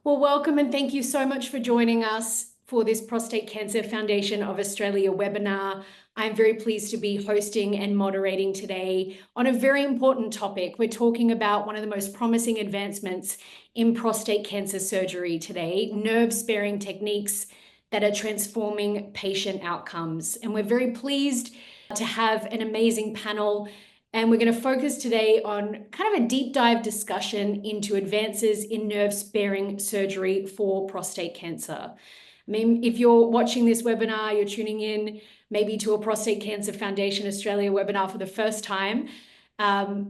Well, welcome and thank you so much for joining us for this Prostate Cancer Foundation of Australia webinar. I'm very pleased to be hosting and moderating today on a very important topic. We're talking about one of the most promising advancements in prostate cancer surgery today, nerve-sparing techniques that are transforming patient outcomes. And we're very pleased to have an amazing panel. And we're going to focus today on kind of a deep dive discussion into advances in nerve-sparing surgery for prostate cancer. I mean, if you're watching this webinar, you're tuning in maybe to a Prostate Cancer Foundation Australia webinar for the first time,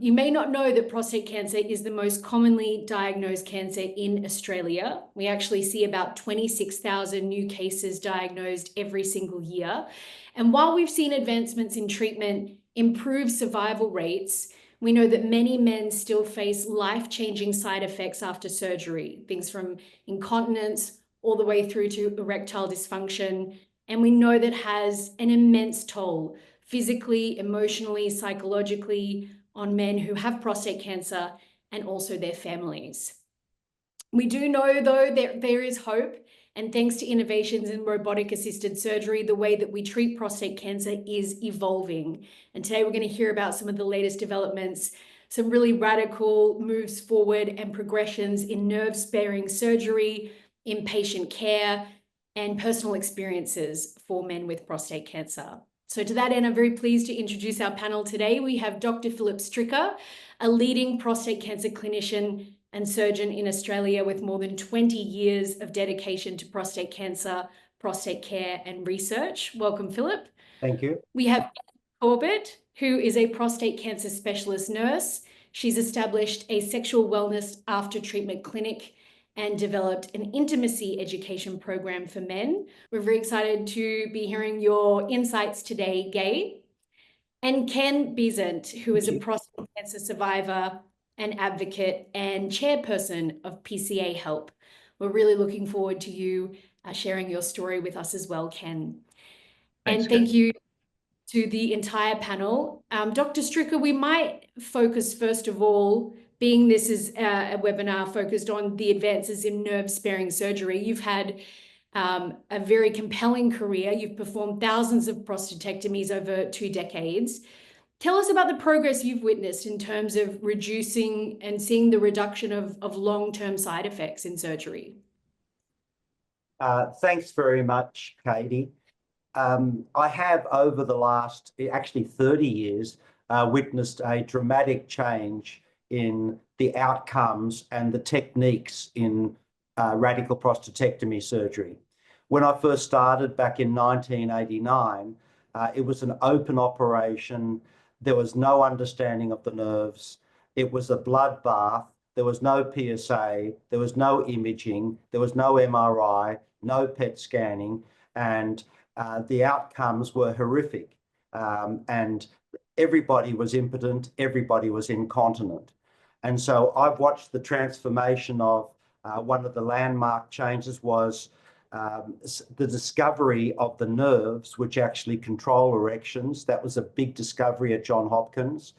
you may not know that prostate cancer is the most commonly diagnosed cancer in Australia. We actually see about 26,000 new cases diagnosed every single year. And while we've seen advancements in treatment improve survival rates, we know that many men still face life-changing side effects after surgery, things from incontinence all the way through to erectile dysfunction. And we know that has an immense toll physically, emotionally, psychologically on men who have prostate cancer and also their families. We do know, though, that there is hope. And thanks to innovations in robotic-assisted surgery, the way that we treat prostate cancer is evolving. And today we're going to hear about some of the latest developments, some really radical moves forward and progressions in nerve-sparing surgery, in patient care, and personal experiences for men with prostate cancer. So to that end, I'm very pleased to introduce our panel today. We have Dr. Phillip Stricker, a leading prostate cancer clinician and surgeon in Australia with more than 20 years of dedication to prostate cancer, prostate care and research. Welcome, Phillip. Thank you. We have Corbett, who is a prostate cancer specialist nurse. She's established a sexual wellness after treatment clinic and developed an intimacy education program for men. We're very excited to be hearing your insights today, Gay. And Ken Bezant, who is a prostate cancer survivor, an advocate and chairperson of PCaHELP. We're really looking forward to you sharing your story with us as well, Ken. Thanks, and thank you to the entire panel. Dr. Stricker, we might focus first of all, being this is a webinar focused on the advances in nerve-sparing surgery. You've had a very compelling career. You've performed thousands of prostatectomies over 2 decades. Tell us about the progress you've witnessed in terms of reducing and seeing the reduction of long-term side effects in surgery. Thanks very much, Katie. I have, over the last, actually 30 years, witnessed a dramatic change in the outcomes and the techniques in radical prostatectomy surgery. When I first started back in 1989, it was an open operation. There was no understanding of the nerves. It was a bloodbath. There was no PSA. There was no imaging. There was no MRI, no PET scanning, and the outcomes were horrific. And everybody was impotent. Everybody was incontinent. And so I've watched the transformation of one of the landmark changes was the discovery of the nerves, which actually control erections. That was a big discovery at Johns Hopkins.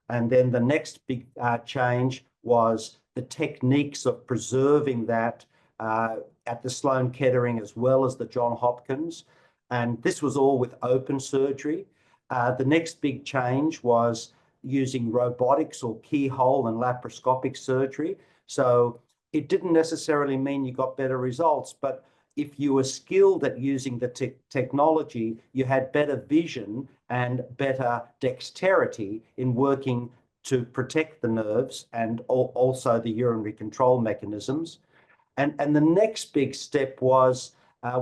And then the next big change was the techniques of preserving that at the Sloan Kettering as well as the Johns Hopkins. And this was all with open surgery. The next big change was using robotics or keyhole and laparoscopic surgery. So it didn't necessarily mean you got better results, but if you were skilled at using the technology, you had better vision and better dexterity in working to protect the nerves and also the urinary control mechanisms. And the next big step was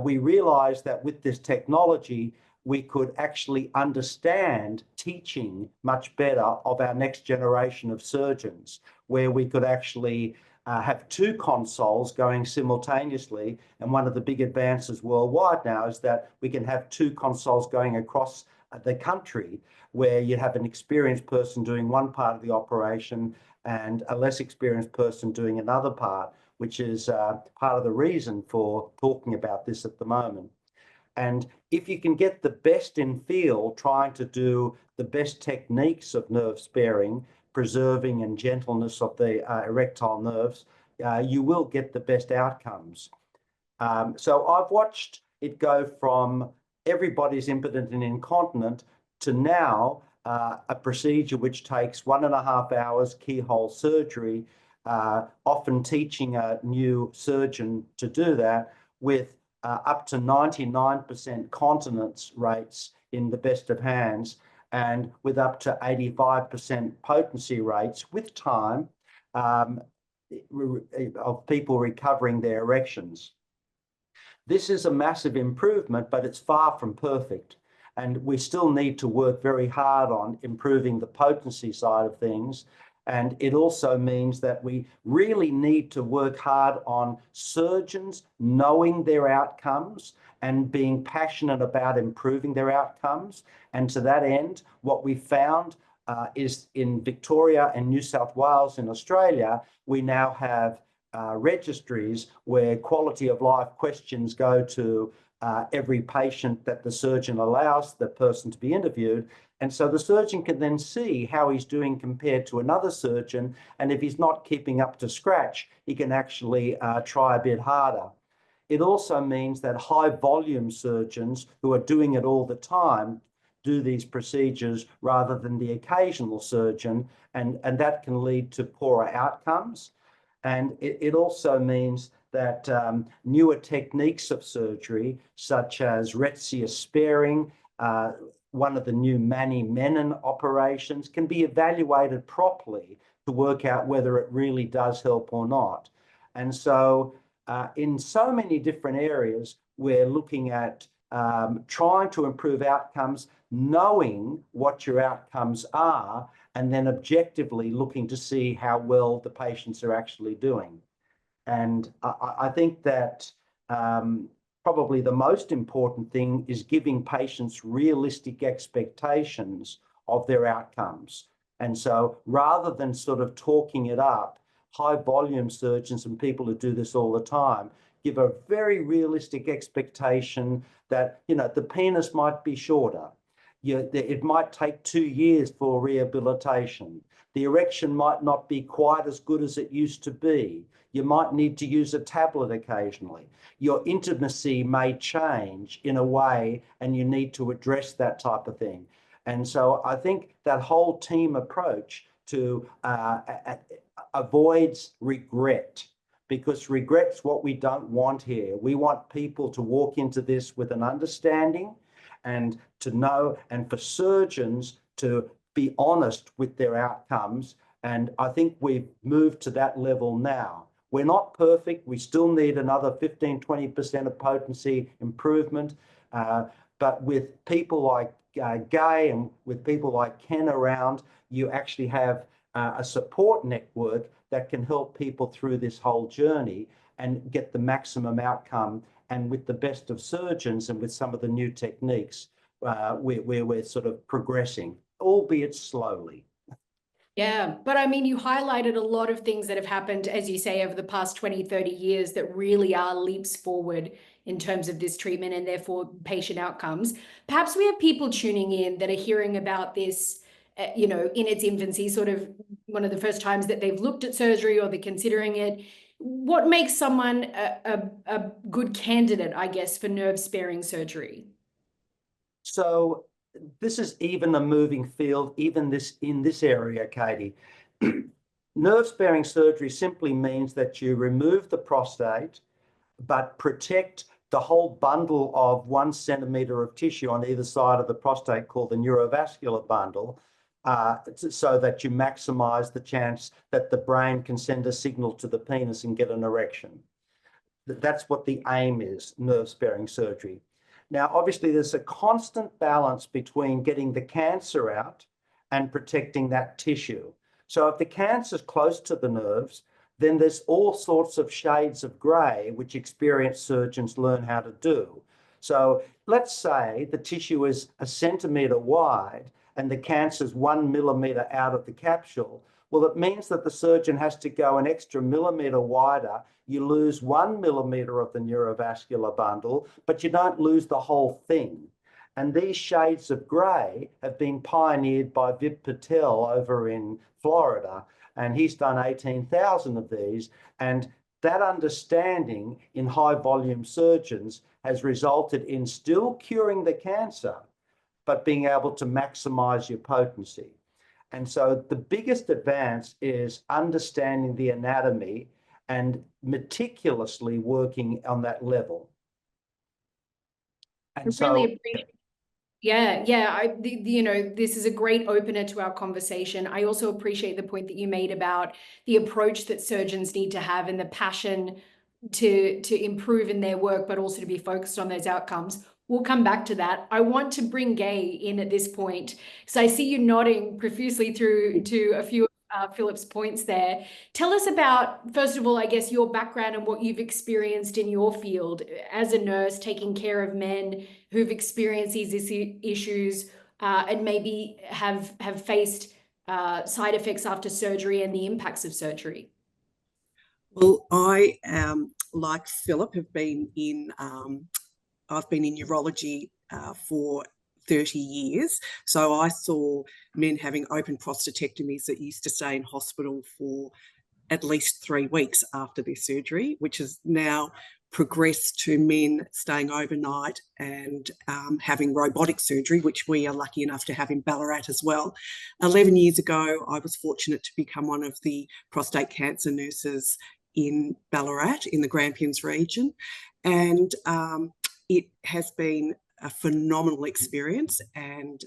we realized that with this technology, we could actually understand teaching much better of our next generation of surgeons, where we could actually have 2 consoles going simultaneously. And one of the big advances worldwide now is that we can have 2 consoles going across the country, where you have an experienced person doing one part of the operation and a less experienced person doing another part, which is part of the reason for talking about this at the moment. And if you can get the best in field trying to do the best techniques of nerve sparing, preserving and gentleness of the erectile nerves, you will get the best outcomes. So I've watched it go from everybody's impotent and incontinent to now a procedure which takes 1.5 hours, keyhole surgery, often teaching a new surgeon to do that with up to 99% continence rates in the best of hands, and with up to 85% potency rates with time of people recovering their erections. This is a massive improvement, but it's far from perfect. And we still need to work very hard on improving the potency side of things. And it also means that we really need to work hard on surgeons knowing their outcomes and being passionate about improving their outcomes. And to that end, what we found is in Victoria and New South Wales in Australia, we now have registries where quality of life questions go to every patient that the surgeon allows the person to be interviewed. And so the surgeon can then see how he's doing compared to another surgeon. And if he's not keeping up to scratch, he can actually try a bit harder. It also means that high volume surgeons who are doing it all the time do these procedures rather than the occasional surgeon. And that can lead to poorer outcomes. And it also means that newer techniques of surgery, such as Retzius sparing, one of the new Mani-Menon operations, can be evaluated properly to work out whether it really does help or not. And so in so many different areas, we're looking at trying to improve outcomes, knowing what your outcomes are, and then objectively looking to see how well the patients are actually doing. And I think that probably the most important thing is giving patients realistic expectations of their outcomes. And so rather than sort of talking it up, high volume surgeons and people who do this all the time give a very realistic expectation that, you know, the penis might be shorter. It might take 2 years for rehabilitation. The erection might not be quite as good as it used to be. You might need to use a tablet occasionally. Your intimacy may change in a way, and you need to address that type of thing. And so I think that whole team approach to avoids regret, because regret's what we don't want here. We want people to walk into this with an understanding and to know, and for surgeons to be honest with their outcomes. And I think we've moved to that level now. We're not perfect. We still need another 15–20% of potency improvement. But with people like Gay and with people like Ken around, you actually have a support network that can help people through this whole journey and get the maximum outcome. And with the best of surgeons and with some of the new techniques, we're sort of progressing, albeit slowly. Yeah, but I mean, you highlighted a lot of things that have happened, as you say, over the past 20–30 years that really are leaps forward in terms of this treatment and therefore patient outcomes. Perhaps we have people tuning in that are hearing about this, you know, in its infancy, sort of one of the first times that they've looked at surgery or they're considering it. What makes someone a good candidate, I guess, for nerve-sparing surgery? So this is even a moving field, even in this area, Katie. Nerve-sparing surgery simply means that you remove the prostate, but protect the whole bundle of 1 centimetre of tissue on either side of the prostate, called the neurovascular bundle, so that you maximize the chance that the brain can send a signal to the penis and get an erection. That's what the aim is, nerve-sparing surgery. Now, obviously, there's a constant balance between getting the cancer out and protecting that tissue. So if the cancer is close to the nerves, then there's all sorts of shades of grey, which experienced surgeons learn how to do. So let's say the tissue is 1 centimetre wide and the cancer is 1 millimetre out of the capsule. Well, it means that the surgeon has to go an extra millimetre wider. You lose 1 millimetre of the neurovascular bundle, but you don't lose the whole thing. And these shades of grey have been pioneered by Vip Patel over in Florida, and he's done 18,000 of these. And that understanding in high volume surgeons has resulted in still curing the cancer, but being able to maximize your potency. And so the biggest advance is understanding the anatomy and meticulously working on that level. And I really appreciate. Yeah. You know, this is a great opener to our conversation. I also appreciate the point that you made about the approach that surgeons need to have and the passion to improve in their work, but also to be focused on those outcomes. We'll come back to that. I want to bring Gay in at this point, because I see you nodding profusely through to a few of Phillip's points there. Tell us about, first of all, I guess, your background and what you've experienced in your field as a nurse, taking care of men who've experienced these issues and maybe have faced side effects after surgery and the impacts of surgery. Well, I, like Phillip, have been in, I've been in urology for 30 years. So I saw men having open prostatectomies that used to stay in hospital for at least 3 weeks after their surgery, which has now progressed to men staying overnight and having robotic surgery, which we are lucky enough to have in Ballarat as well. 11 years ago, I was fortunate to become one of the prostate cancer nurses in Ballarat in the Grampians region. And it has been a phenomenal experience and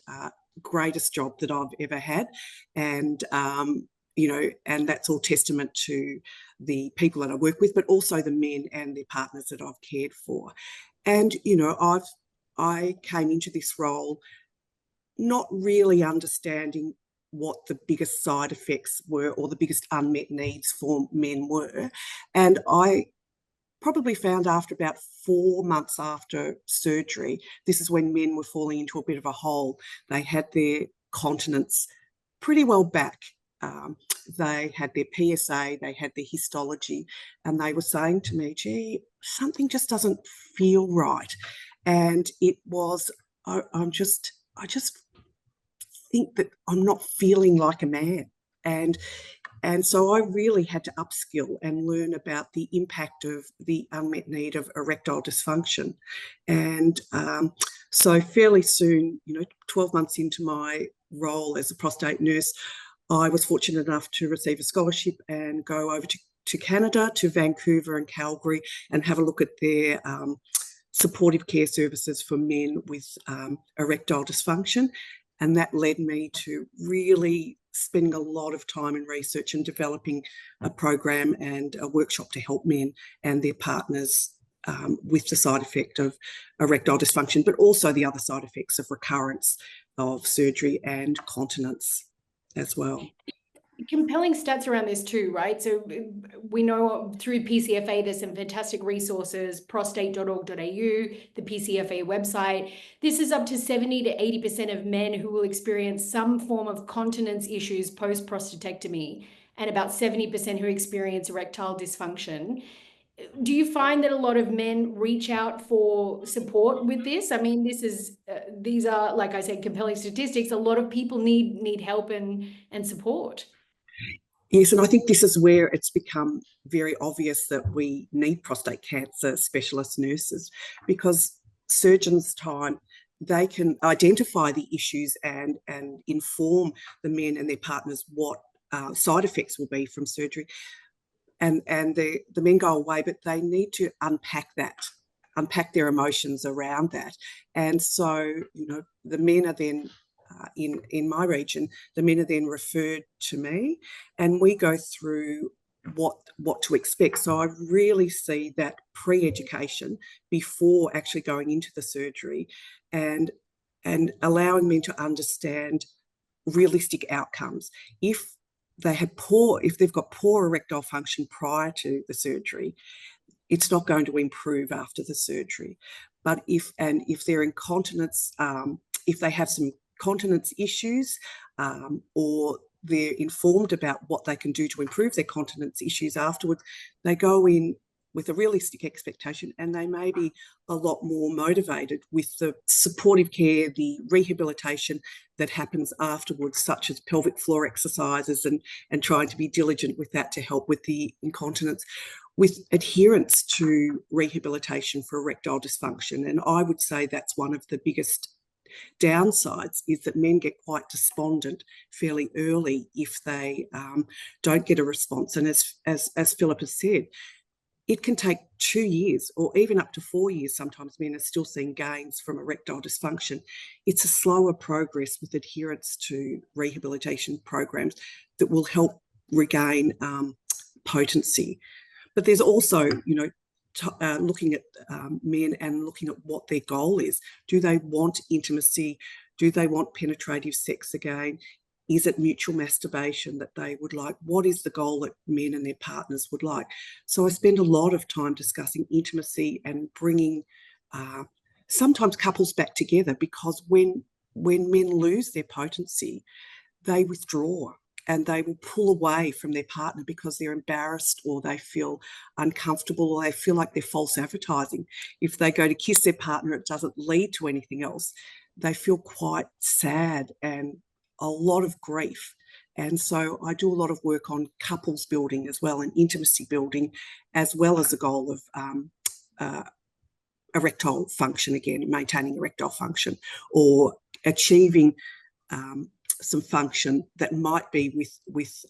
greatest job that I've ever had. And, you know, and that's all testament to the people that I work with, but also the men and their partners that I've cared for. And, you know, I came into this role not really understanding what the biggest side effects were or the biggest unmet needs for men were. And I probably found after about 4 months after surgery, this is when men were falling into a bit of a hole. They had their continence pretty well back. They had their PSA, they had their histology, and they were saying to me, gee, something just doesn't feel right. And it was, I just think that I'm not feeling like a man. And so I really had to upskill and learn about the impact of the unmet need of erectile dysfunction. And so fairly soon, you know, 12 months into my role as a prostate nurse, I was fortunate enough to receive a scholarship and go over to Canada, to Vancouver and Calgary, and have a look at their supportive care services for men with erectile dysfunction. And that led me to really spending a lot of time in research and developing a program and a workshop to help men and their partners with the side effect of erectile dysfunction, but also the other side effects of recurrence of surgery and continence as well. Compelling stats around this too, right? So we know through PCFA, there's some fantastic resources, prostate.org.au, the PCFA website. This is up to 70 to 80% of men who will experience some form of continence issues post-prostatectomy, and about 70% who experience erectile dysfunction. Do you find that a lot of men reach out for support with this? I mean, these are, like I said, compelling statistics. A lot of people need help and support. Yes, and I think this is where it's become very obvious that we need prostate cancer specialist nurses, because surgeons' time, they can identify the issues and inform the men and their partners what side effects will be from surgery. And the men go away, but they need to unpack their emotions around that. And so, you know, the men are then in my region, the men are then referred to me, and we go through what to expect. So I really see that pre-education before actually going into the surgery, and allowing men to understand realistic outcomes. If they've got poor erectile function prior to the surgery, it's not going to improve after the surgery. But if they're in continence, if they have some continence issues, or they're informed about what they can do to improve their continence issues afterwards, they go in with a realistic expectation, and they may be a lot more motivated with the supportive care, the rehabilitation that happens afterwards, such as pelvic floor exercises and trying to be diligent with that to help with the incontinence, with adherence to rehabilitation for erectile dysfunction. And I would say that's one of the biggest downsides, is that men get quite despondent fairly early if they don't get a response. And as Phillip has said, it can take 2 years or even up to 4 years. Sometimes men are still seeing gains from erectile dysfunction. It's a slower progress with adherence to rehabilitation programs that will help regain potency. But there's also, looking at men and looking at what their goal is. Do they want intimacy? Do they want penetrative sex again? Is it mutual masturbation that they would like? What is the goal that men and their partners would like? So I spend a lot of time discussing intimacy and bringing sometimes couples back together, because when men lose their potency, they withdraw and they will pull away from their partner because they're embarrassed, or they feel uncomfortable, or they feel like they're false advertising. If they go to kiss their partner, it doesn't lead to anything else. They feel quite sad and a lot of grief. And so I do a lot of work on couples building as well, and intimacy building, as well as the goal of erectile function, again, maintaining erectile function, or achieving some function that might be with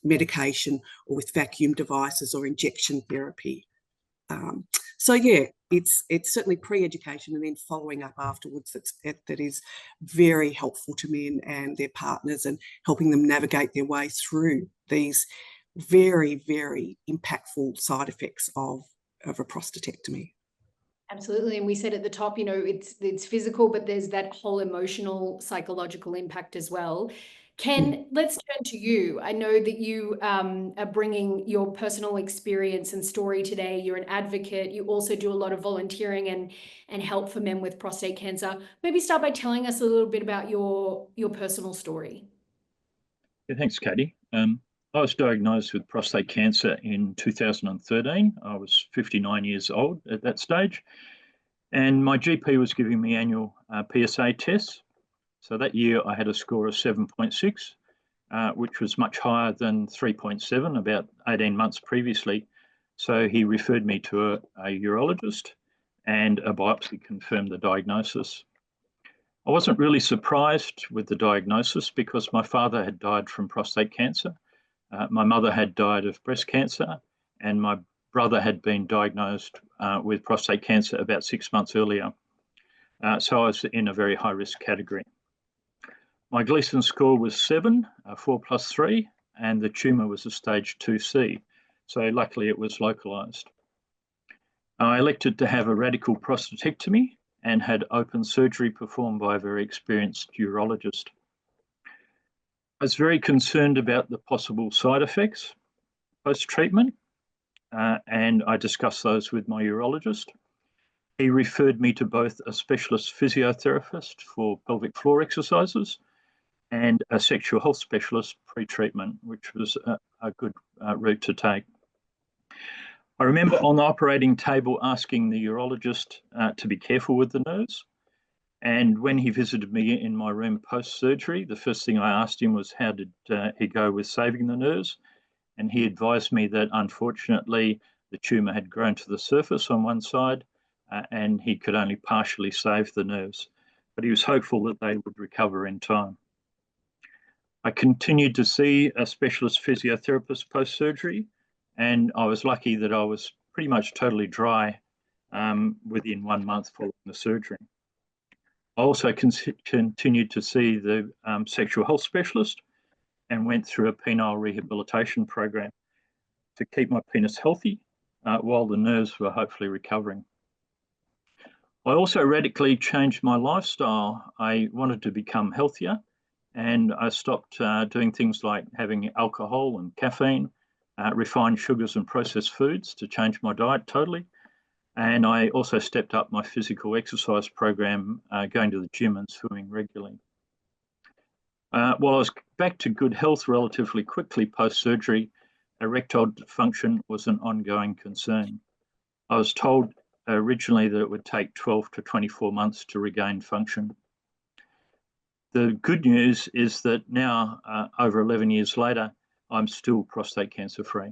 medication, or with vacuum devices or injection therapy. So yeah, it's certainly pre-education and then following up afterwards that is very helpful to men and their partners, and helping them navigate their way through these very, very impactful side effects of a prostatectomy. Absolutely. And we said at the top, it's physical, but there's that whole emotional, psychological impact as well. Ken, let's turn to you. I know that you are bringing your personal experience and story today. You're an advocate. You also do a lot of volunteering and help for men with prostate cancer. Maybe start by telling us a little bit about your personal story. Yeah, thanks, Katie. I was diagnosed with prostate cancer in 2013. I was 59 years old at that stage, and my GP was giving me annual PSA tests. So that year I had a score of 7.6, which was much higher than 3.7 about 18 months previously. So he referred me to a urologist, and a biopsy confirmed the diagnosis. I wasn't really surprised with the diagnosis, because my father had died from prostate cancer. My mother had died of breast cancer, and my brother had been diagnosed with prostate cancer about 6 months earlier. So I was in a very high-risk category. My Gleason score was 7, 4 plus 3, and the tumour was a stage 2C. So luckily it was localised. I elected to have a radical prostatectomy and had open surgery performed by a very experienced urologist. I was very concerned about the possible side effects post-treatment, and I discussed those with my urologist. He referred me to both a specialist physiotherapist for pelvic floor exercises and a sexual health specialist pre-treatment, which was a good route to take. I remember on the operating table asking the urologist to be careful with the nerves. And when he visited me in my room post-surgery, the first thing I asked him was, how did he go with saving the nerves? And he advised me that unfortunately the tumour had grown to the surface on one side, and he could only partially save the nerves. But he was hopeful that they would recover in time. I continued to see a specialist physiotherapist post-surgery, and I was lucky that I was pretty much totally dry within 1 month following the surgery. I also continued to see the sexual health specialist and went through a penile rehabilitation program to keep my penis healthy while the nerves were hopefully recovering. I also radically changed my lifestyle. I wanted to become healthier, and I stopped doing things like having alcohol and caffeine, refined sugars and processed foods to change my diet totally. And I also stepped up my physical exercise program, going to the gym and swimming regularly. While I was back to good health relatively quickly post-surgery, erectile dysfunction was an ongoing concern. I was told originally that it would take 12 to 24 months to regain function. The good news is that now, over 11 years later, I'm still prostate cancer free.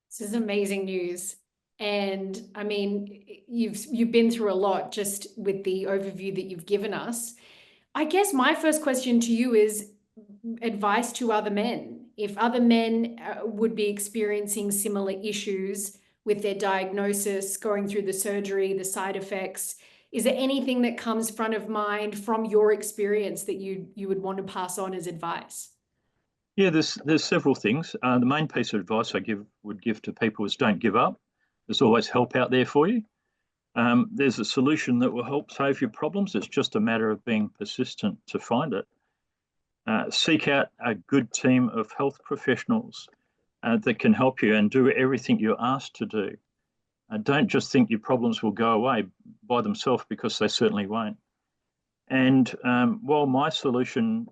This is amazing news. And I mean, you've been through a lot just with the overview that you've given us. I guess my first question to you is advice to other men. If other men would be experiencing similar issues with their diagnosis, going through the surgery, the side effects, is there anything that comes front of mind from your experience that you would want to pass on as advice? Yeah, there's several things. The main piece of advice I would give to people is don't give up. There's always help out there for you. There's a solution that will help save your problems. It's just a matter of being persistent to find it. Seek out a good team of health professionals that can help you and do everything you're asked to do. Don't just think your problems will go away by themselves, because they certainly won't. And while my solution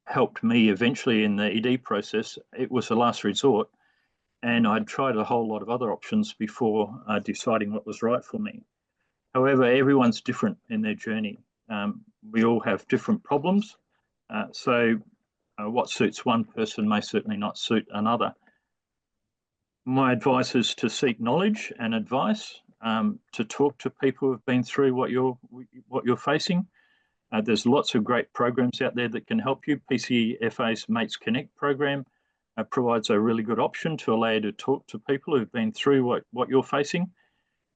helped me eventually in the ED process, it was a last resort. And I'd tried a whole lot of other options before deciding what was right for me. However, everyone's different in their journey. We all have different problems. So what suits one person may certainly not suit another. My advice is to seek knowledge and advice, to talk to people who've been through what you're facing. There's lots of great programs out there that can help you. PCFA's Mates Connect program provides a really good option to allow you to talk to people who've been through what you're facing.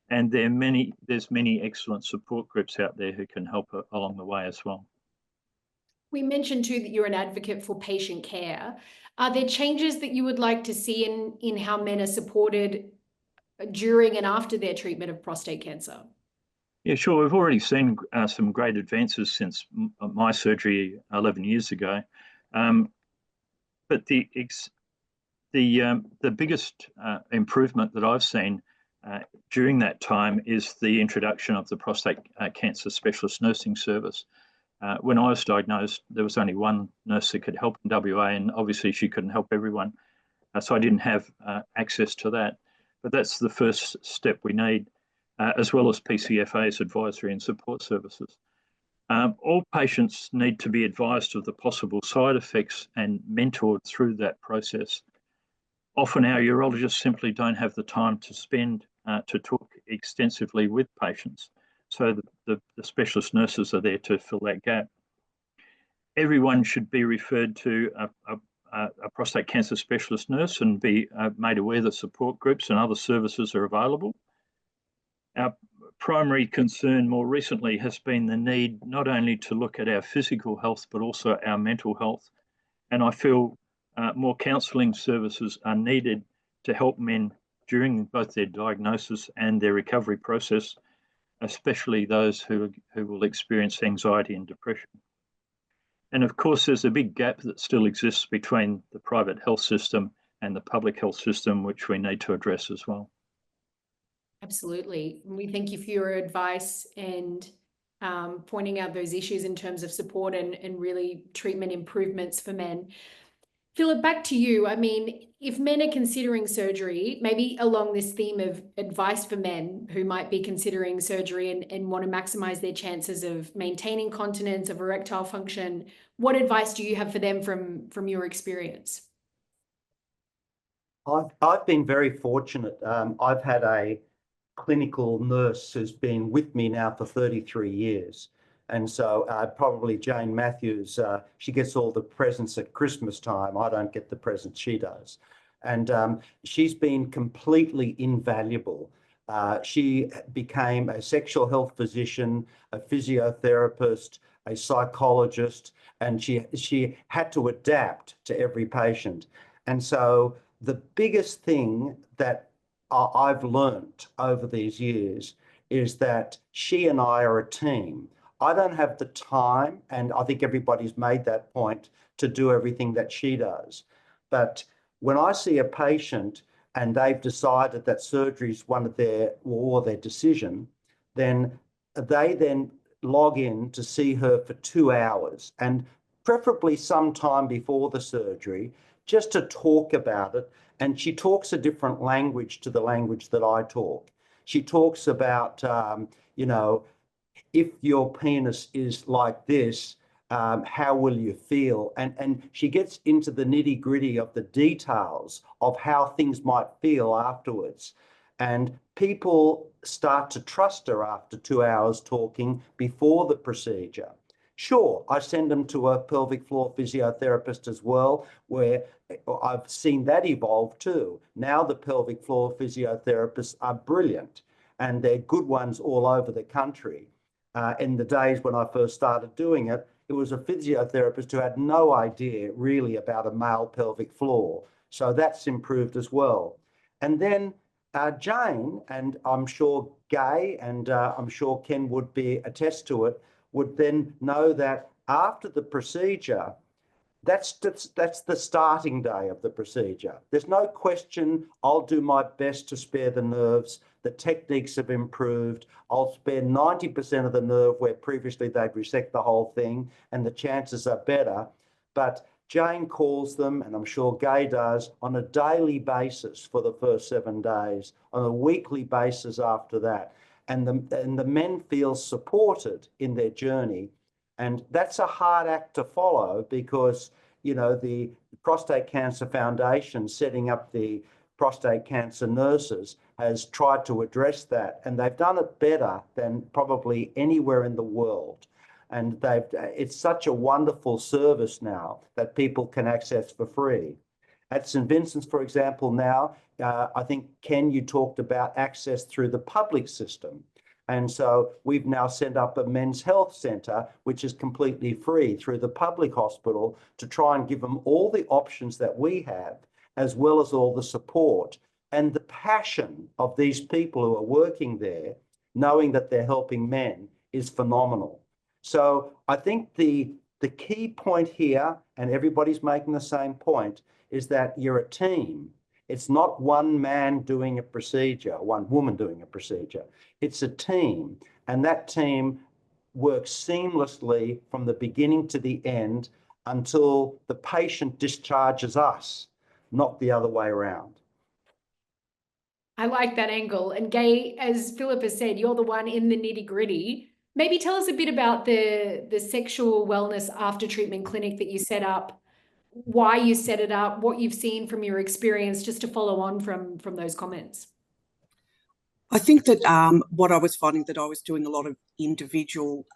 And there's many excellent support groups out there who can help along the way as well. We mentioned too that you're an advocate for patient care. Are there changes that you would like to see in how men are supported during and after their treatment of prostate cancer? Yeah, sure. We've already seen some great advances since my surgery 11 years ago. But the biggest improvement that I've seen during that time is the introduction of the prostate cancer specialist nursing service. When I was diagnosed, there was only one nurse that could help in WA, and obviously she couldn't help everyone. So I didn't have access to that. But that's the first step we need, as well as PCFA's advisory and support services. All patients need to be advised of the possible side effects and mentored through that process. Often our urologists simply don't have the time to spend to talk extensively with patients. So the specialist nurses are there to fill that gap. Everyone should be referred to a prostate cancer specialist nurse and be made aware that support groups and other services are available. Our primary concern more recently has been the need not only to look at our physical health, but also our mental health. And I feel more counselling services are needed to help men during both their diagnosis and their recovery process, especially those who will experience anxiety and depression. And of course, there's a big gap that still exists between the private health system and the public health system, which we need to address as well. Absolutely. We thank you for your advice and pointing out those issues in terms of support and really treatment improvements for men. Phillip, back to you. I mean, if men are considering surgery, maybe along this theme of advice for men who might be considering surgery and want to maximize their chances of maintaining continence, of erectile function, what advice do you have for them from your experience? I've been very fortunate. I've had a clinical nurse who's been with me now for 33 years. And so probably Jane Matthews, she gets all the presents at Christmas time. I don't get the presents, she does. And she's been completely invaluable. She became a sexual health physician, a physiotherapist, a psychologist, and she had to adapt to every patient. And so the biggest thing that I've learned over these years is that she and I are a team. I don't have the time, and I think everybody's made that point, to do everything that she does. But when I see a patient and they've decided that surgery is one of their decision, then they log in to see her for 2 hours, and preferably sometime before the surgery, just to talk about it And she talks a different language to the language that I talk. She talks about, you know, if your penis is like this, how will you feel? And she gets into the nitty-gritty of the details of how things might feel afterwards. And people start to trust her after 2 hours talking before the procedure. Sure, I send them to a pelvic floor physiotherapist as well, where I've seen that evolve too. Now the pelvic floor physiotherapists are brilliant, and they're good ones all over the country. In the days when I first started doing it, it was a physiotherapist who had no idea really about a male pelvic floor. So that's improved as well. And then Jane, and I'm sure Gay, and I'm sure Ken would attest to it, would then know that after the procedure, that's the starting day of the procedure. There's no question. I'll do my best to spare the nerves. The techniques have improved. I'll spare 90% of the nerve where previously they'd resect the whole thing, and the chances are better. But Jane calls them, and I'm sure Gay does, on a daily basis for the first 7 days, on a weekly basis after that. And the men feel supported in their journey. And that's a hard act to follow because, you know, the Prostate Cancer Foundation setting up the prostate cancer nurses has tried to address that. And they've done it better than probably anywhere in the world. And it's such a wonderful service now that people can access for free. At St. Vincent's, for example, now, I think, Ken, you talked about access through the public system. And so we've now set up a men's health centre, which is completely free through the public hospital, to try and give them all the options that we have, as well as all the support. And the passion of these people who are working there, knowing that they're helping men, is phenomenal. So I think the key point here, and everybody's making the same point, is that you're a team. It's not one man doing a procedure, one woman doing a procedure. It's a team, and that team works seamlessly from the beginning to the end until the patient discharges us, not the other way around. I like that angle. And Gay, as Phillip has said, you're the one in the nitty-gritty. Maybe tell us a bit about the sexual wellness after treatment clinic that you set up, why you set it up, what you've seen from your experience, just to follow on from those comments. I think that what I was finding, that I was doing a lot of individual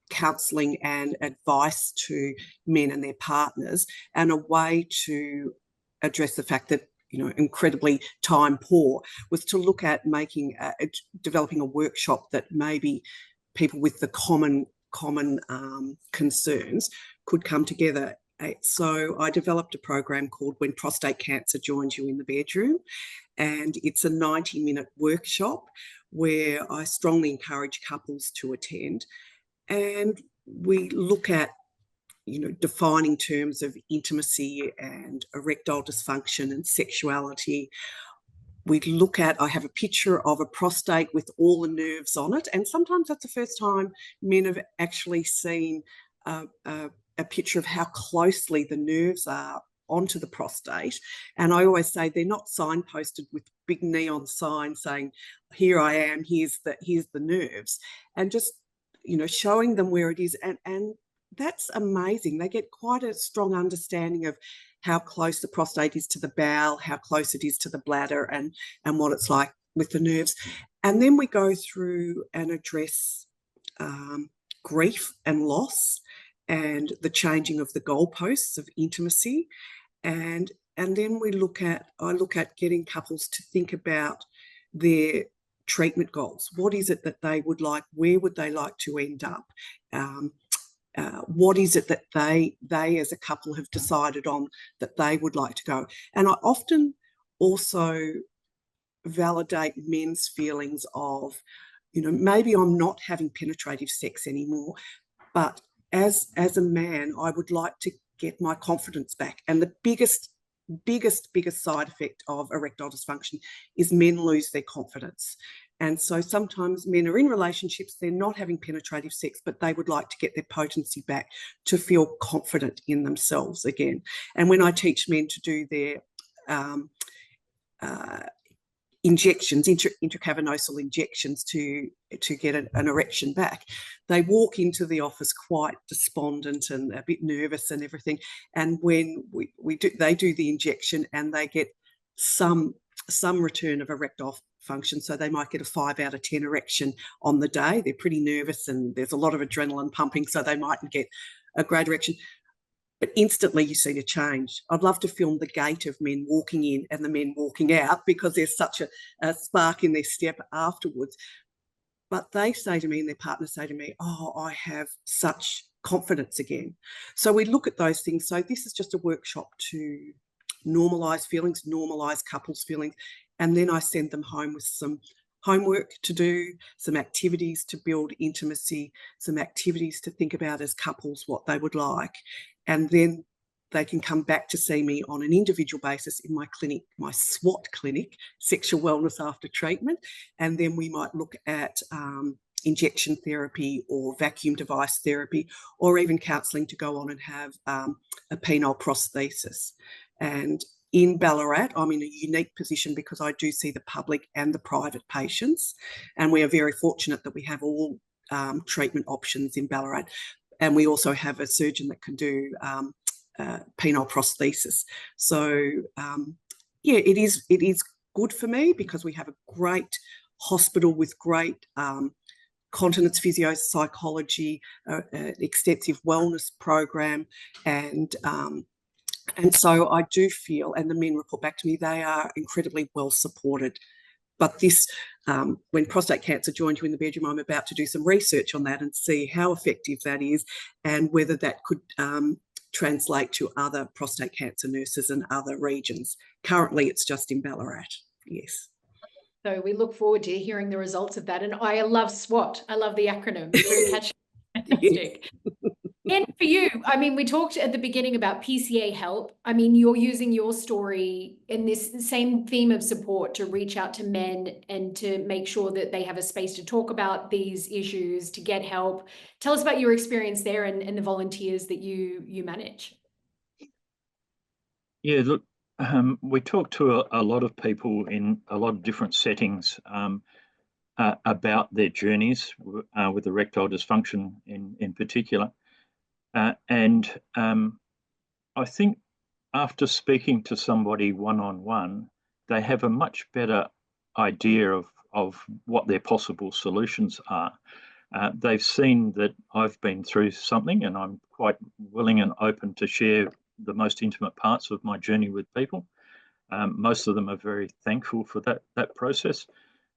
counselling and advice to men and their partners, and a way to address the fact that, you know, incredibly time poor, was to look at developing a workshop that maybe people with the common concerns could come together. So I developed a program called When Prostate Cancer Joins You in the Bedroom, and it's a 90-minute workshop where I strongly encourage couples to attend, and we look at, you know, defining terms of intimacy and erectile dysfunction and sexuality. We look at, I have a picture of a prostate with all the nerves on it, and sometimes that's the first time men have actually seen a picture of how closely the nerves are onto the prostate. And I always say they're not signposted with big neon signs saying, here I am, here's the nerves, and just, you know, showing them where it is. And that's amazing. They get quite a strong understanding of how close the prostate is to the bowel, how close it is to the bladder, and what it's like with the nerves. And then we go through and address grief and loss, and the changing of the goalposts of intimacy. And then I look at getting couples to think about their treatment goals. What is it that they would like? Where would they like to end up? What is it that they as a couple have decided on that they would like to go? And I often also validate men's feelings of, you know, maybe I'm not having penetrative sex anymore, but as a man, I would like to get my confidence back. And the biggest side effect of erectile dysfunction is men lose their confidence. And so sometimes men are in relationships, they're not having penetrative sex, but they would like to get their potency back to feel confident in themselves again. And when I teach men to do their injections, intracavernosal injections to get an erection back, they walk into the office quite despondent and a bit nervous and everything. And when they do the injection and they get some return of erectile function, so they might get a 5 out of 10 erection on the day. They're pretty nervous and there's a lot of adrenaline pumping, so they mightn't get a great erection. But instantly you see a change. I'd love to film the gait of men walking in and the men walking out, because there's such a spark in their step afterwards. But they say to me, and their partners say to me, oh, I have such confidence again. So we look at those things. So this is just a workshop to normalise feelings, normalise couples' feelings, and then I send them home with some homework to do, some activities to build intimacy, some activities to think about as couples what they would like. And then they can come back to see me on an individual basis in my clinic, my SWAT clinic, sexual wellness after treatment. And then we might look at injection therapy or vacuum device therapy, or even counselling to go on and have a penile prosthesis. And in Ballarat, I'm in a unique position because I do see the public and the private patients. And we are very fortunate that we have all treatment options in Ballarat. And we also have a surgeon that can do penile prosthesis. So, yeah, it is good for me because we have a great hospital with great continence physio, psychology, an extensive wellness program, and so I do feel, and the men report back to me, they are incredibly well supported. But this, when prostate cancer joined you in the bedroom, I'm about to do some research on that and see how effective that is and whether that could translate to other prostate cancer nurses in other regions. Currently, it's just in Ballarat, yes. So we look forward to hearing the results of that. And I love SWOT. I love the acronym. It's very catchy. Fantastic. And for you, I mean, we talked at the beginning about PCaHELP. I mean, you're using your story in this same theme of support to reach out to men and to make sure that they have a space to talk about these issues, to get help. Tell us about your experience there and the volunteers that you manage. Yeah, look, we talk to a lot of people in a lot of different settings about their journeys with erectile dysfunction in particular. And I think after speaking to somebody one-on-one, they have a much better idea of what their possible solutions are. They've seen that I've been through something, and I'm quite willing and open to share the most intimate parts of my journey with people. Most of them are very thankful for that process.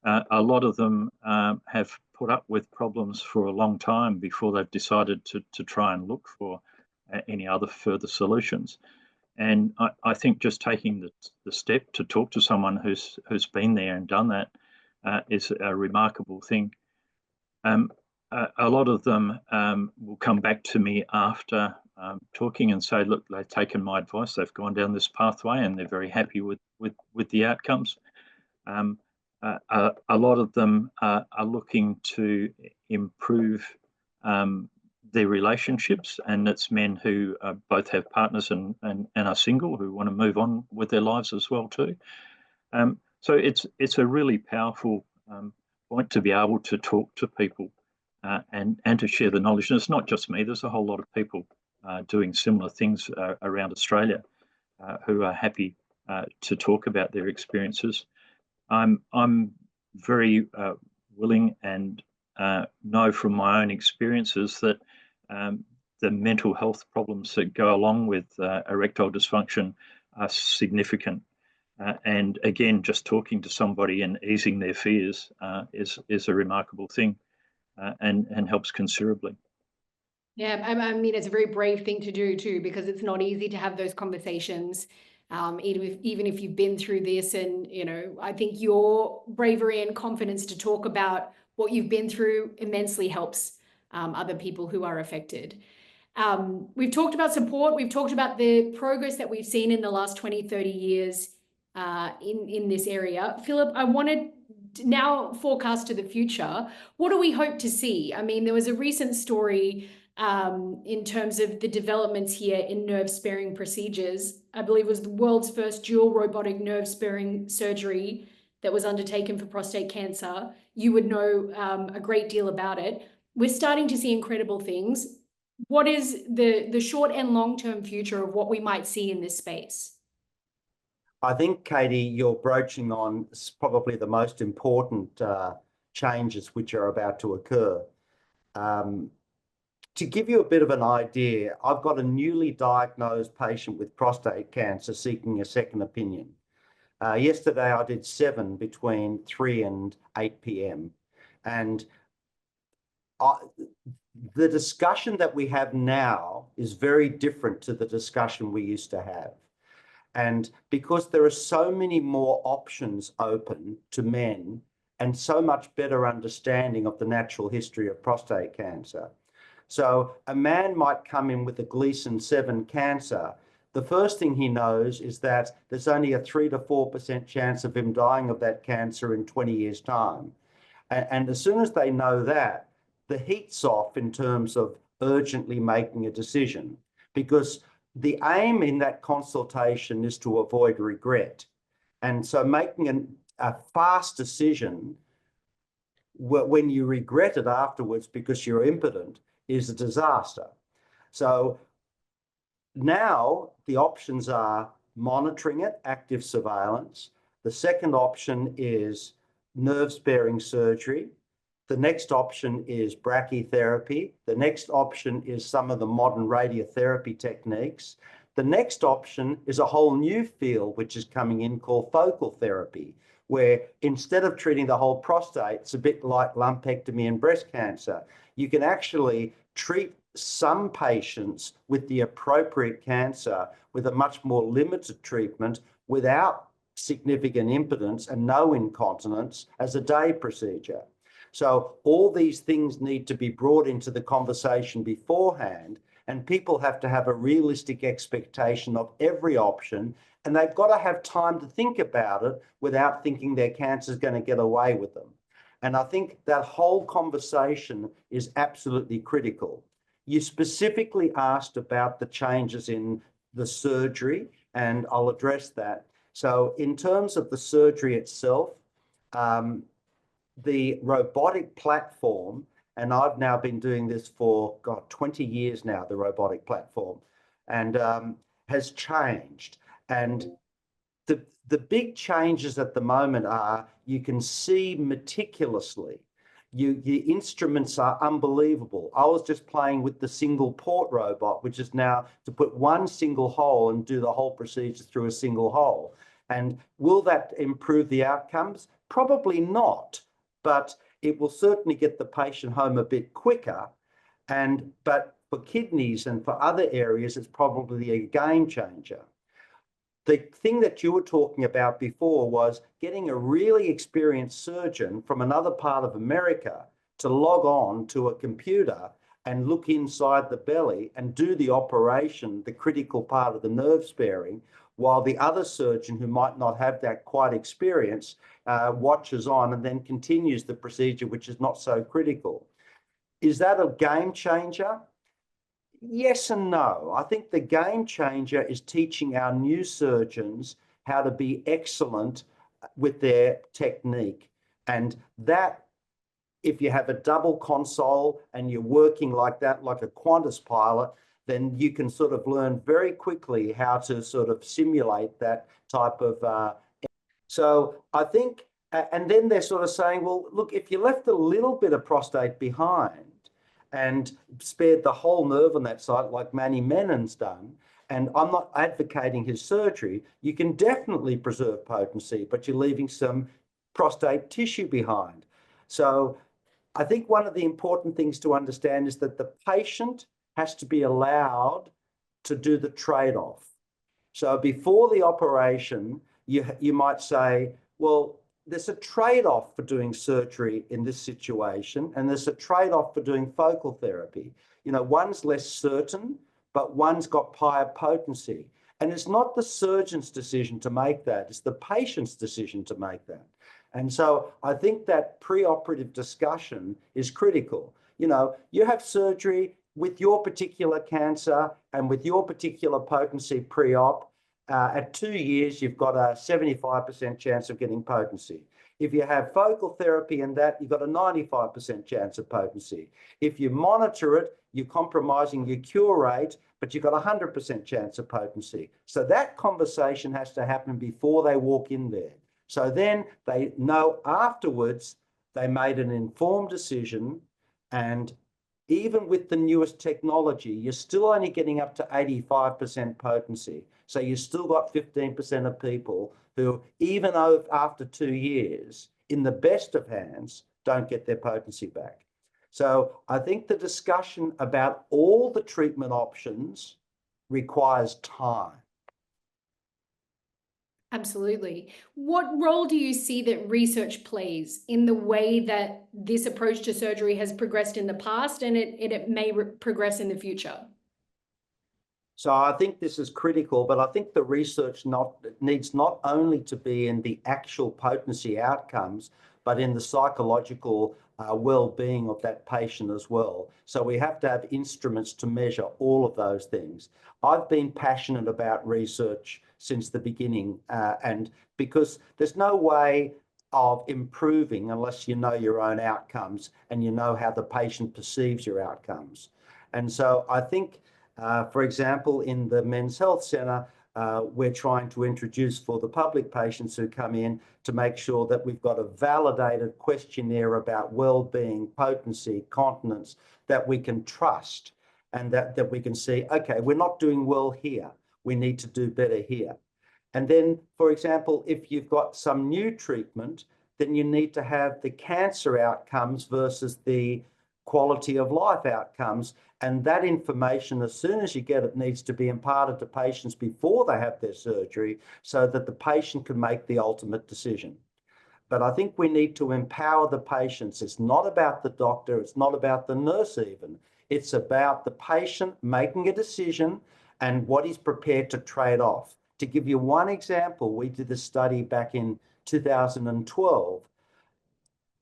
A lot of them have put up with problems for a long time before they've decided to try and look for any other further solutions. And I think just taking the step to talk to someone who's been there and done that is a remarkable thing. A lot of them will come back to me after talking and say, look, they've taken my advice, they've gone down this pathway and they're very happy with the outcomes. A lot of them are looking to improve their relationships, and it's men who both have partners and are single who want to move on with their lives as well too. So it's a really powerful point to be able to talk to people and to share the knowledge. And it's not just me, there's a whole lot of people doing similar things around Australia who are happy to talk about their experiences. I'm very willing and know from my own experiences that the mental health problems that go along with erectile dysfunction are significant. And again, just talking to somebody and easing their fears is a remarkable thing and helps considerably. Yeah, I mean, it's a very brave thing to do too, because it's not easy to have those conversations. Even if you've been through this, and I think your bravery and confidence to talk about what you've been through immensely helps other people who are affected. We've talked about support, we've talked about the progress that we've seen in the last 20, 30 years in this area. Phillip, I wanted now forecast to the future, what do we hope to see? I mean, there was a recent story in terms of the developments here in nerve-sparing procedures. I believe it was the world's first dual robotic nerve-sparing surgery that was undertaken for prostate cancer. You would know a great deal about it. We're starting to see incredible things. What is the short and long-term future of what we might see in this space? I think, Katie, you're broaching on probably the most important changes which are about to occur. To give you a bit of an idea, I've got a newly diagnosed patient with prostate cancer seeking a second opinion. Yesterday, I did 7 between 3 and 8 p.m. And the discussion that we have now is very different to the discussion we used to have. And because there are so many more options open to men and so much better understanding of the natural history of prostate cancer. So a man might come in with a Gleason 7 cancer. The first thing he knows is that there's only a 3 to 4% chance of him dying of that cancer in 20 years' time. And as soon as they know that, the heat's off in terms of urgently making a decision, because the aim in that consultation is to avoid regret. And so making a fast decision when you regret it afterwards because you're impotent is a disaster. So now the options are monitoring it, active surveillance. The second option is nerve-sparing surgery. The next option is brachytherapy. The next option is some of the modern radiotherapy techniques. The next option is a whole new field which is coming in called focal therapy, where instead of treating the whole prostate, it's a bit like lumpectomy and breast cancer. You can actually treat some patients with the appropriate cancer with a much more limited treatment without significant impotence and no incontinence as a day procedure. So all these things need to be brought into the conversation beforehand, and people have to have a realistic expectation of every option, and they've got to have time to think about it without thinking their cancer is going to get away with them. And I think that whole conversation is absolutely critical. You specifically asked about the changes in the surgery, and I'll address that. So in terms of the surgery itself, the robotic platform, and I've now been doing this for, 20 years now, the robotic platform, and has changed. And the big changes at the moment are you can see meticulously. The instruments are unbelievable. I was just playing with the single port robot, which is now to put one single hole and do the whole procedure through a single hole. And will that improve the outcomes? Probably not, but it will certainly get the patient home a bit quicker. But for kidneys and for other areas, it's probably a game changer. The thing that you were talking about before was getting a really experienced surgeon from another part of America to log on to a computer and look inside the belly and do the operation, the critical part of the nerve sparing, while the other surgeon who might not have that quite experience watches on and then continues the procedure, which is not so critical. Is that a game changer? Yes and no. I think the game changer is teaching our new surgeons how to be excellent with their technique. And that, if you have a double console and you're working like that, like a Qantas pilot, then you can sort of learn very quickly how to sort of simulate that type of. So I think, and then they're sort of saying, well, look, if you left a little bit of prostate behind and spared the whole nerve on that side, like Manny Menon's done, and I'm not advocating his surgery, you can definitely preserve potency, but you're leaving some prostate tissue behind. So I think one of the important things to understand is that the patient has to be allowed to do the trade-off. So before the operation, you might say, well, there's a trade-off for doing surgery in this situation, and there's a trade-off for doing focal therapy. You know, one's less certain, but one's got higher potency. And it's not the surgeon's decision to make that, it's the patient's decision to make that. And so I think that preoperative discussion is critical. You know, you have surgery with your particular cancer and with your particular potency pre-op. At 2 years, you've got a 75% chance of getting potency. If you have focal therapy and that, you've got a 95% chance of potency. If you monitor it, you're compromising your cure rate, but you've got a 100% chance of potency. So that conversation has to happen before they walk in there. So then they know afterwards they made an informed decision, and even with the newest technology, you're still only getting up to 85% potency. So you've still got 15% of people who, even after 2 years, in the best of hands, don't get their potency back. So I think the discussion about all the treatment options requires time. Absolutely. What role do you see that research plays in the way that this approach to surgery has progressed in the past and it may progress in the future? So I think this is critical, but I think the research needs not only to be in the actual potency outcomes, but in the psychological well-being of that patient as well. So we have to have instruments to measure all of those things. I've been passionate about research since the beginning, and because there's no way of improving unless you know your own outcomes and you know how the patient perceives your outcomes. And so I think, for example, in the Men's Health Centre, we're trying to introduce for the public patients who come in to make sure that we've got a validated questionnaire about well-being, potency, continence, that we can trust, and that we can see, okay, we're not doing well here. We need to do better here. And then, for example, if you've got some new treatment, then you need to have the cancer outcomes versus the quality of life outcomes. And that information, as soon as you get it, needs to be imparted to patients before they have their surgery so that the patient can make the ultimate decision. But I think we need to empower the patients. It's not about the doctor. It's not about the nurse even. It's about the patient making a decision and what he's prepared to trade off. To give you one example, we did a study back in 2012.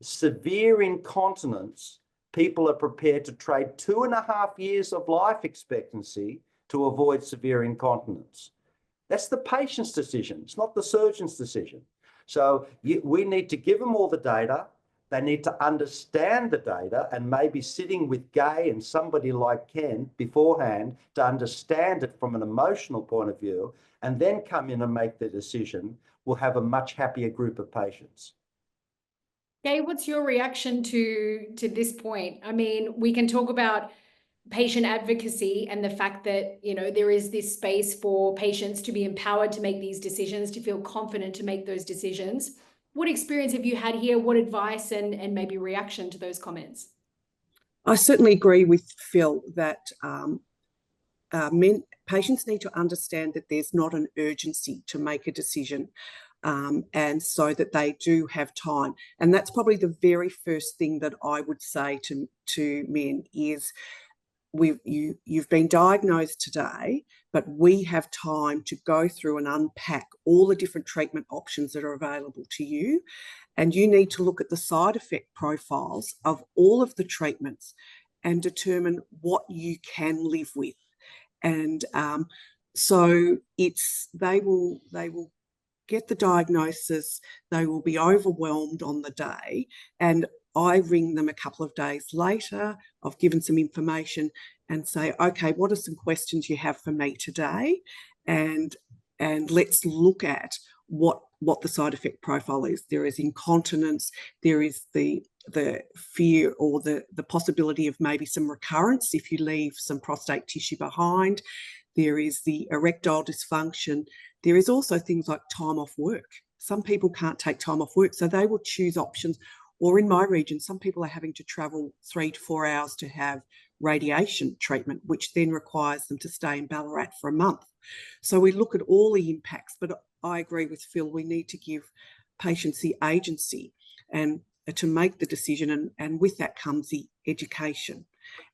Severe incontinence, people are prepared to trade 2.5 years of life expectancy to avoid severe incontinence. That's the patient's decision. It's not the surgeon's decision. So we need to give them all the data. They need to understand the data, and maybe sitting with Gay and somebody like Ken beforehand to understand it from an emotional point of view, and then come in and make the decision. We'll have a much happier group of patients. Gay, what's your reaction to this point? I mean, we can talk about patient advocacy and the fact that, you know, there is this space for patients to be empowered to make these decisions, to feel confident to make those decisions. What experience have you had here? What advice and maybe reaction to those comments? I certainly agree with Phil that patients need to understand that there's not an urgency to make a decision, and so that they do have time. And that's probably the very first thing that I would say to men is, you've been diagnosed today, but we have time to go through and unpack all the different treatment options that are available to you. And you need to look at the side effect profiles of all of the treatments and determine what you can live with. And so they will get the diagnosis, they will be overwhelmed on the day, and I ring them a couple of days later, I've given some information, and say, okay, what are some questions you have for me today? And let's look at what the side effect profile is. There is incontinence, there is the fear or the possibility of maybe some recurrence if you leave some prostate tissue behind. There is the erectile dysfunction. There is also things like time off work. Some people can't take time off work, so they will choose options. Or in my region, some people are having to travel 3 to 4 hours to have radiation treatment, which then requires them to stay in Ballarat for a month. So we look at all the impacts, but I agree with Phil, we need to give patients the agency and to make the decision, and with that comes the education.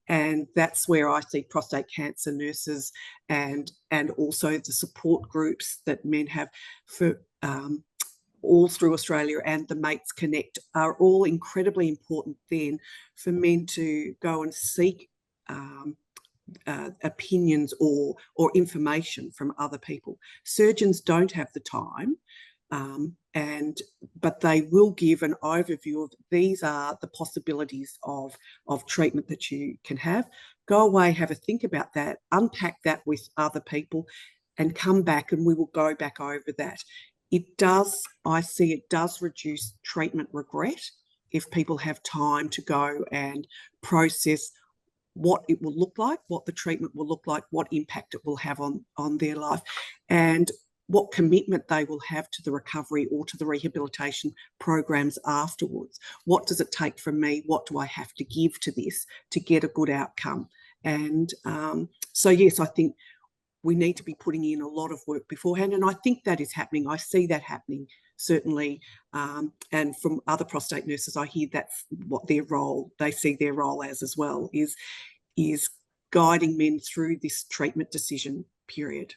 And that's where I see prostate cancer nurses and also the support groups that men have for all through Australia, and the Mates Connect are all incredibly important then for men to go and seek opinions or information from other people. Surgeons don't have the time, but they will give an overview of these are the possibilities of treatment that you can have. Go away, have a think about that, unpack that with other people, and come back, and we will go back over that. I see it does reduce treatment regret if people have time to go and process what it will look like, what the treatment will look like, what impact it will have on their life, and what commitment they will have to the recovery or to the rehabilitation programs afterwards. What does it take from me? What do I have to give to this to get a good outcome? And so, yes, I think we need to be putting in a lot of work beforehand, and I think that is happening. I see that happening, certainly, and from other prostate nurses, I hear that's what they see their role as well, is guiding men through this treatment decision period.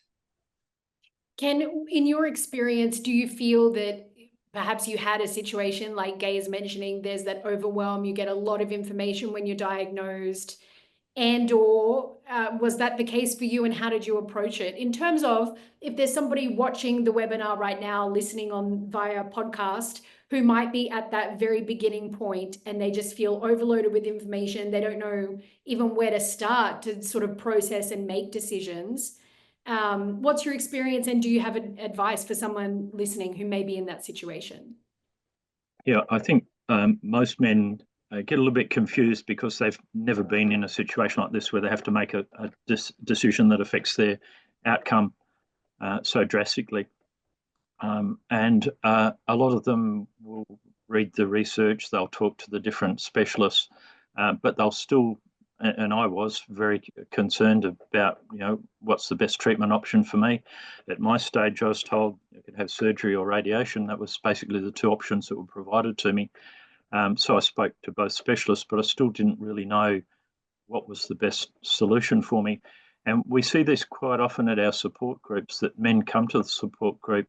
Ken, in your experience, do you feel that perhaps you had a situation like Gay is mentioning, there's that overwhelm, you get a lot of information when you're diagnosed, or was that the case for you, and how did you approach it? In terms of, if there's somebody watching the webinar right now, listening on via podcast, who might be at that very beginning point and they just feel overloaded with information, they don't know even where to start to sort of process and make decisions. What's your experience, and do you have advice for someone listening who may be in that situation? Yeah, I think most men get a little bit confused because they've never been in a situation like this where they have to make a decision that affects their outcome so drastically. And a lot of them will read the research, they'll talk to the different specialists, but they'll still, and I was very concerned about, what's the best treatment option for me. At my stage, I was told I could have surgery or radiation. That was basically the two options that were provided to me. So I spoke to both specialists, but I still didn't really know what was the best solution for me. And we see this quite often at our support groups, that men come to the support group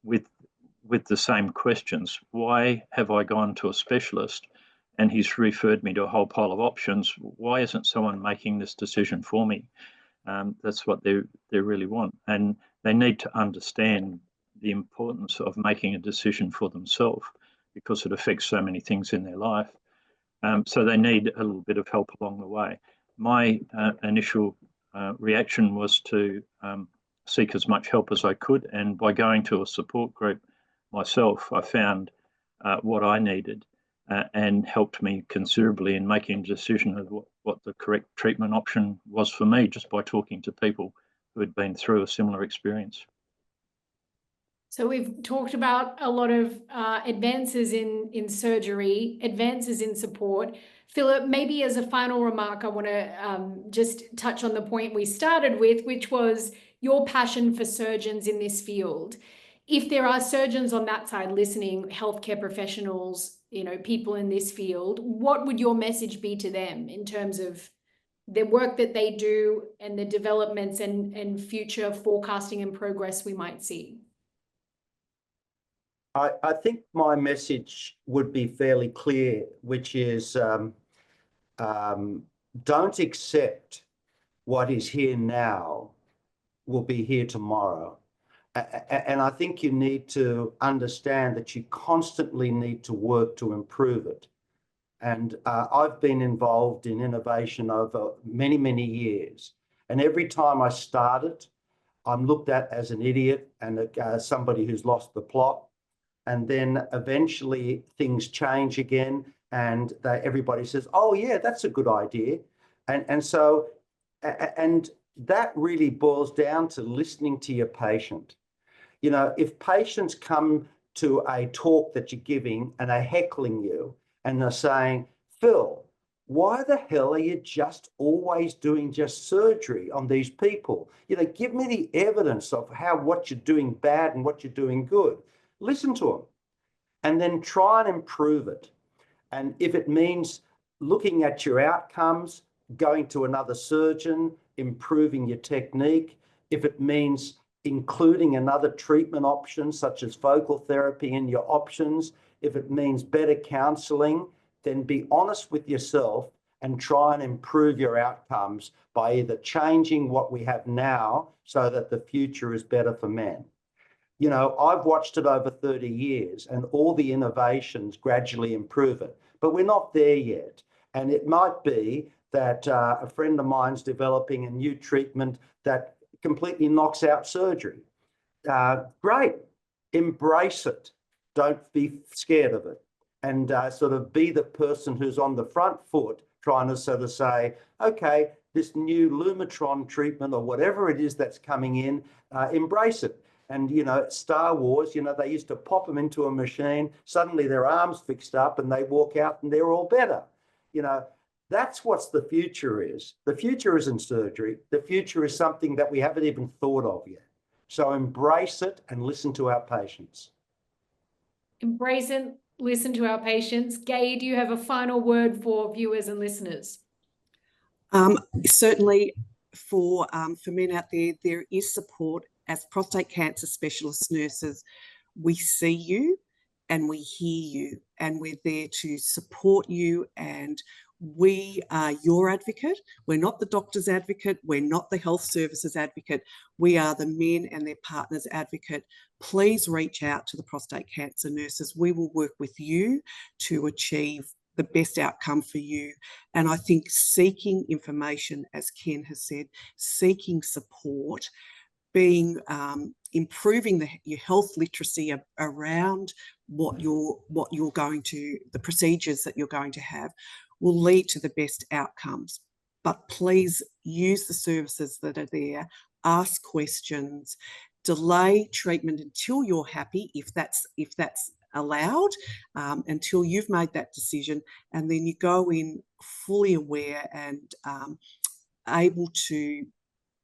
with the same questions. Why have I gone to a specialist and he's referred me to a whole pile of options? Why isn't someone making this decision for me? That's what they really want. And they need to understand the importance of making a decision for themselves, because it affects so many things in their life. So they need a little bit of help along the way. My initial reaction was to seek as much help as I could. And by going to a support group myself, I found what I needed and helped me considerably in making a decision of what the correct treatment option was for me, just by talking to people who had been through a similar experience. So we've talked about a lot of advances in surgery, advances in support. Phillip, maybe as a final remark, I want to just touch on the point we started with, which was your passion for surgeons in this field. If there are surgeons on that side listening, healthcare professionals, people in this field, what would your message be to them in terms of the work that they do and the developments and future forecasting and progress we might see? I think my message would be fairly clear, which is don't accept what is here now will be here tomorrow. And I think you need to understand that you constantly need to work to improve it. And I've been involved in innovation over many, many years. And every time I start it, I'm looked at as an idiot and somebody who's lost the plot. And then eventually things change again, and everybody says, oh yeah, that's a good idea. And that really boils down to listening to your patient. If patients come to a talk that you're giving and are heckling you and they're saying, Phil, why the hell are you just always doing just surgery on these people? Give me the evidence of what you're doing bad and what you're doing good. Listen to them and then try and improve it. And if it means looking at your outcomes, going to another surgeon, improving your technique, if it means including another treatment option such as focal therapy in your options, if it means better counselling, then be honest with yourself and try and improve your outcomes by either changing what we have now so that the future is better for men. You know, I've watched it over 30 years and all the innovations gradually improve it, but we're not there yet. And it might be that a friend of mine's developing a new treatment that completely knocks out surgery. Great, embrace it. Don't be scared of it. And sort of be the person who's on the front foot trying to sort of say, okay, this new Lumitron treatment or whatever it is that's coming in, embrace it. And, you know, Star Wars, you know, they used to pop them into a machine, suddenly their arms fixed up and they walk out and they're all better. You know, that's what the future is. The future isn't surgery. The future is something that we haven't even thought of yet. So embrace it and listen to our patients. Embrace it, listen to our patients. Gay, do you have a final word for viewers and listeners? Certainly for men out there, there is support. As prostate cancer specialist nurses, we see you and we hear you, and we're there to support you, and we are your advocate. We're not the doctor's advocate. We're not the health services advocate. We are the men and their partners advocate. Please reach out to the prostate cancer nurses. We will work with you to achieve the best outcome for you. And I think seeking information, as Ken has said, seeking support, being improving your health literacy around what you're going to, the procedures that you're going to have, will lead to the best outcomes. But please use the services that are there, ask questions, delay treatment until you're happy, if that's allowed, until you've made that decision, and then you go in fully aware and able to,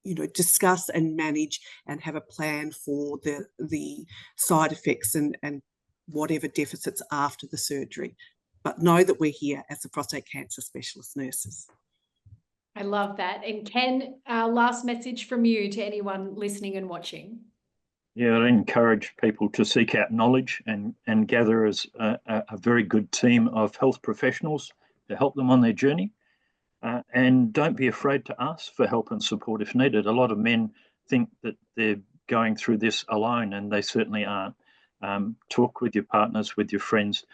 you know, discuss and manage and have a plan for the side effects and whatever deficits after the surgery. But know that we're here as the prostate cancer specialist nurses. I love that. And Ken, our last message from you to anyone listening and watching. Yeah, I encourage people to seek out knowledge and gather as a very good team of health professionals to help them on their journey. And don't be afraid to ask for help and support if needed. A lot of men think that they're going through this alone, and they certainly aren't. Talk with your partners, with your friends.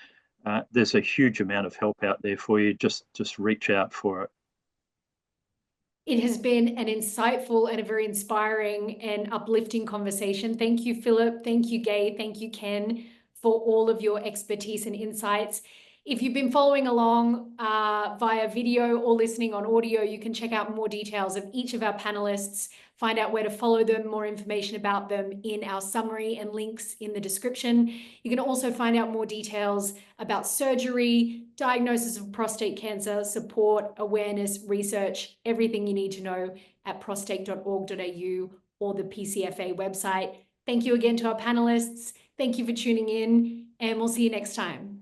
There's a huge amount of help out there for you. Just reach out for it. It has been an insightful and a very inspiring and uplifting conversation. Thank you, Phillip. Thank you, Gay. Thank you, Ken, for all of your expertise and insights. If you've been following along via video or listening on audio, you can check out more details of each of our panelists, find out where to follow them, more information about them in our summary and links in the description. You can also find out more details about surgery, diagnosis of prostate cancer, support, awareness, research, everything you need to know at prostate.org.au or the PCFA website. Thank you again to our panelists. Thank you for tuning in, and we'll see you next time.